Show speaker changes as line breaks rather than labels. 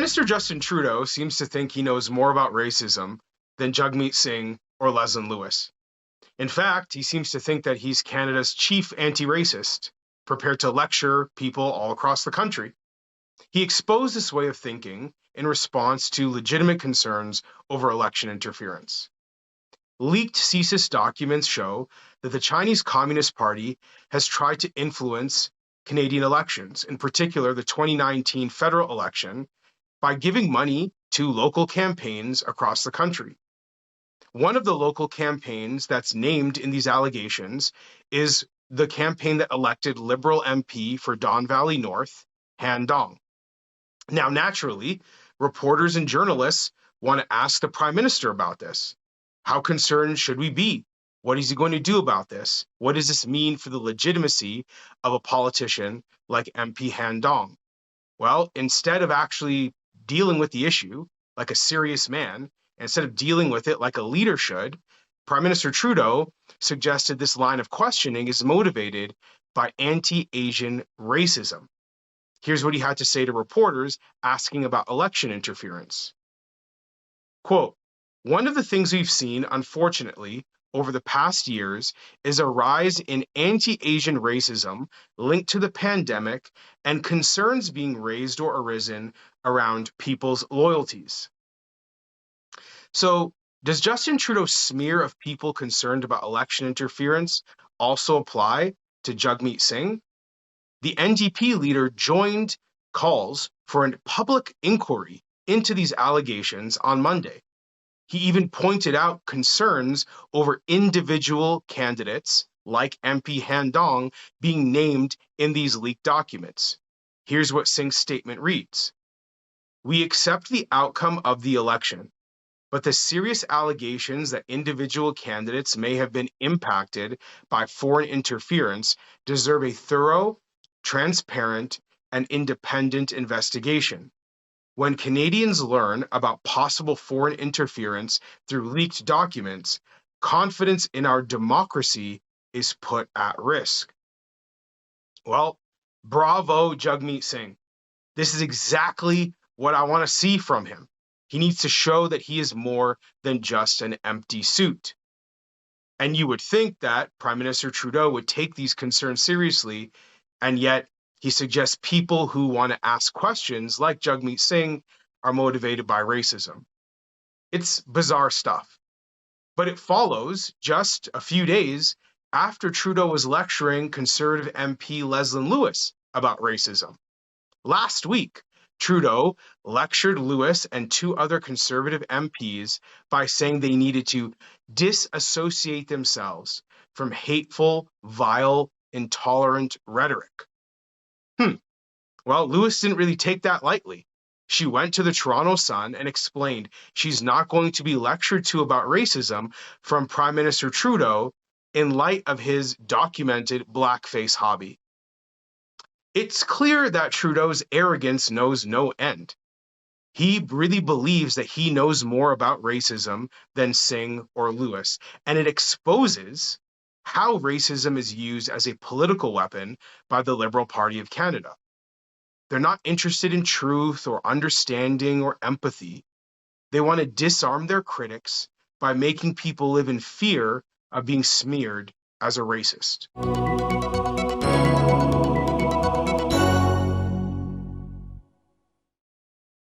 Minister Justin Trudeau seems to think he knows more about racism than Jagmeet Singh or Singh Lewis. In fact, he seems to think that he's Canada's chief anti-racist, prepared to lecture people all across the country. He exposed this way of thinking in response to legitimate concerns over election interference. Leaked CSIS documents show that the Chinese Communist Party has tried to influence Canadian elections, in particular the 2019 federal election, by giving money to local campaigns across the country. One of the local campaigns that's named in these allegations is the campaign that elected Liberal MP for Don Valley North, Han Dong. Now, naturally, reporters and journalists want to ask the Prime Minister about this. How concerned should we be? What is he going to do about this? What does this mean for the legitimacy of a politician like MP Han Dong? Well, instead of actually dealing with the issue like a serious man, instead of dealing with it like a leader should, Prime Minister Trudeau suggested this line of questioning is motivated by anti-Asian racism. Here's what he had to say to reporters asking about election interference. Quote, "One of the things we've seen, unfortunately, over the past years is a rise in anti-Asian racism linked to the pandemic and concerns being raised or arisen around people's loyalties." So, does Justin Trudeau's smear of people concerned about election interference also apply to Jagmeet Singh? The NDP leader joined calls for a public inquiry into these allegations on Monday. He even pointed out concerns over individual candidates like MP Han Dong being named in these leaked documents. Here's what Singh's statement reads. "We accept the outcome of the election, but the serious allegations that individual candidates may have been impacted by foreign interference deserve a thorough, transparent, and independent investigation. When Canadians learn about possible foreign interference through leaked documents, confidence in our democracy is put at risk." Well, bravo, Jagmeet Singh. This is exactly what I want to see from him. He needs to show that he is more than just an empty suit. And you would think that Prime Minister Trudeau would take these concerns seriously, and yet he suggests people who want to ask questions like Jagmeet Singh are motivated by racism. It's bizarre stuff. But it follows just a few days after Trudeau was lecturing Conservative MP Singh Lewis about racism. Last week, Trudeau lectured Lewis and two other Conservative MPs by saying they needed to disassociate themselves from hateful, vile, intolerant rhetoric. Well, Lewis didn't really take that lightly. She went to the Toronto Sun and explained she's not going to be lectured to about racism from Prime Minister Trudeau in light of his documented blackface hobby. It's clear that Trudeau's arrogance knows no end. He really believes that he knows more about racism than Singh or Lewis, and it exposes how racism is used as a political weapon by the Liberal Party of Canada. They're not interested in truth or understanding or empathy. They want to disarm their critics by making people live in fear of being smeared as a racist.